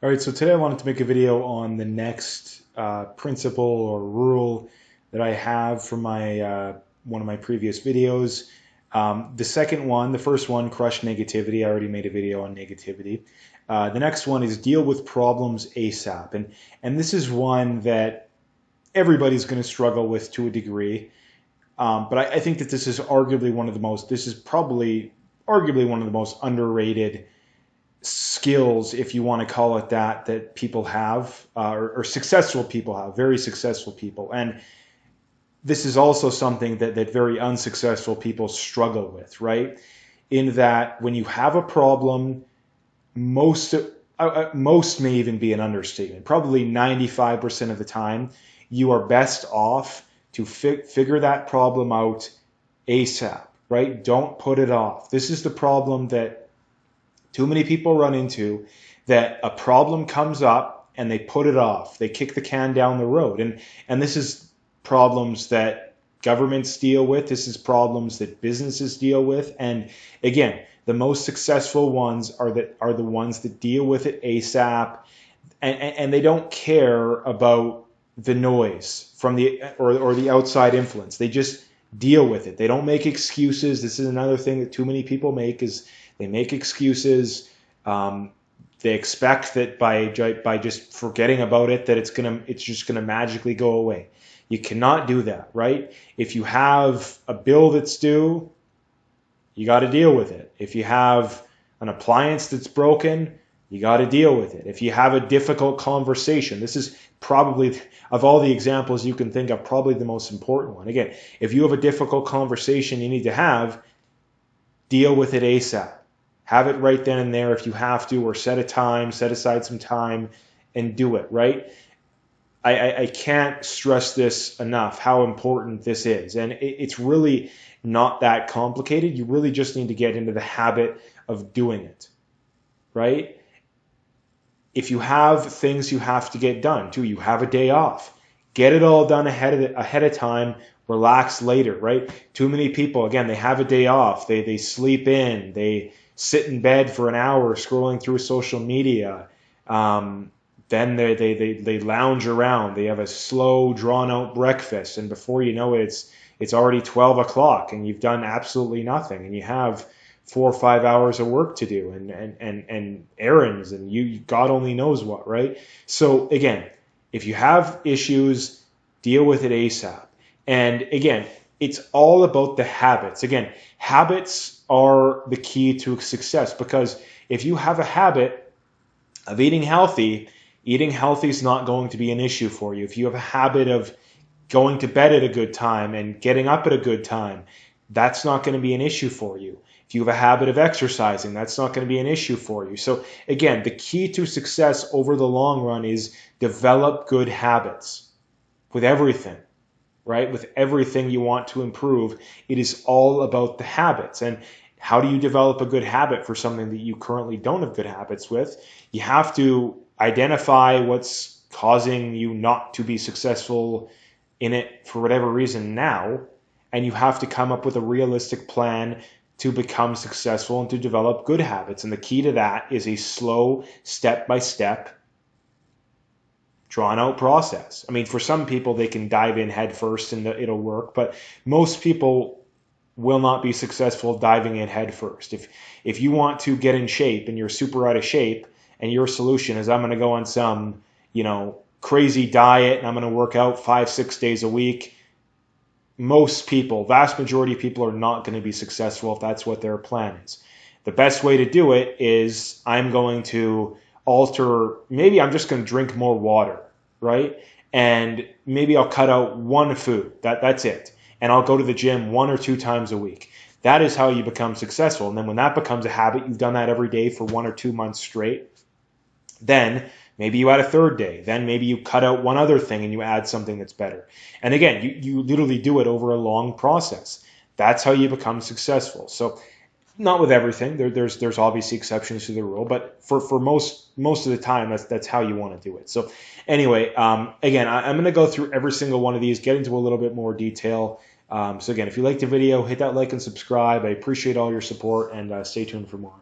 All right, so today I wanted to make a video on the next principle or rule that I have from my one of my previous videos. The second one, the first one, crush negativity. I already made a video on negativity. The next one is deal with problems ASAP, and this is one that everybody's going to struggle with to a degree. But I think that this is arguably one of the most. This is probably arguably one of the most underrated skills, if you want to call it that, that people have, or successful people have, very successful people. And this is also something that very unsuccessful people struggle with, right? In that when you have a problem, most may even be an understatement. Probably 95% of the time, you are best off to figure that problem out ASAP, right? Don't put it off. This is the problem that too many people run into, that a problem comes up and they put it off. They kick the can down the road. And this is problems that governments deal with. This is problems that businesses deal with. And again, the most successful ones are the ones that deal with it ASAP, and they don't care about the noise from the or the outside influence. They just deal with it. They don't make excuses. This is another thing that too many people make, is they make excuses. They expect that by just forgetting about it, that it's just gonna magically go away. You cannot do that, right? If you have a bill that's due, you got to deal with it. If you have an appliance that's broken, you got to deal with it. If you have a difficult conversation, this is probably, of all the examples you can think of, probably the most important one. Again, if you have a difficult conversation you need to have, deal with it ASAP. Have it right then and there if you have to, or set aside some time and do it, right? I can't stress this enough, how important this is. And it's really not that complicated. You really just need to get into the habit of doing it, right? If you have things you have to get done too, you have a day off, get it all done ahead of time, relax later, right? Too many people, again, they have a day off, they sleep in, they sit in bed for an hour scrolling through social media. Then they lounge around. They have a slow, drawn-out breakfast, and before you know it, it's already 12 o'clock, and you've done absolutely nothing, and you have 4 or 5 hours of work to do, and errands, and you God only knows what, right? So again, if you have issues, deal with it ASAP. And again, it's all about the habits. Again, habits are the key to success, because if you have a habit of eating healthy is not going to be an issue for you. If you have a habit of going to bed at a good time and getting up at a good time, that's not going to be an issue for you. If you have a habit of exercising, that's not going to be an issue for you. So again, the key to success over the long run is develop good habits with everything, right? With everything you want to improve, it is all about the habits. And how do you develop a good habit for something that you currently don't have good habits with? You have to identify what's causing you not to be successful in it for whatever reason now, and you have to come up with a realistic plan to become successful and to develop good habits. And the key to that is a slow, step-by-step, drawn-out process. I mean, for some people, they can dive in head first and it'll work, but most people will not be successful diving in head first. If you want to get in shape and you're super out of shape, and your solution is, I'm going to go on some, crazy diet and I'm going to work out 5-6 days a week, most people, vast majority of people, are not going to be successful if that's what their plan is. The best way to do it is, I'm going to maybe I'm just going to drink more water, right? And maybe I'll cut out one food. That's it. And I'll go to the gym 1 or 2 times a week. That is how you become successful. And then when that becomes a habit, you've done that every day for 1 or 2 months straight. Then maybe you add a third day. Then maybe you cut out one other thing and you add something that's better. And again, you literally do it over a long process. That's how you become successful. So not with everything. There's obviously exceptions to the rule, but for most of the time, that's how you want to do it. So anyway, again, I'm going to go through every single one of these, get into a little bit more detail. So again, if you liked the video, hit that like and subscribe. I appreciate all your support, and stay tuned for more.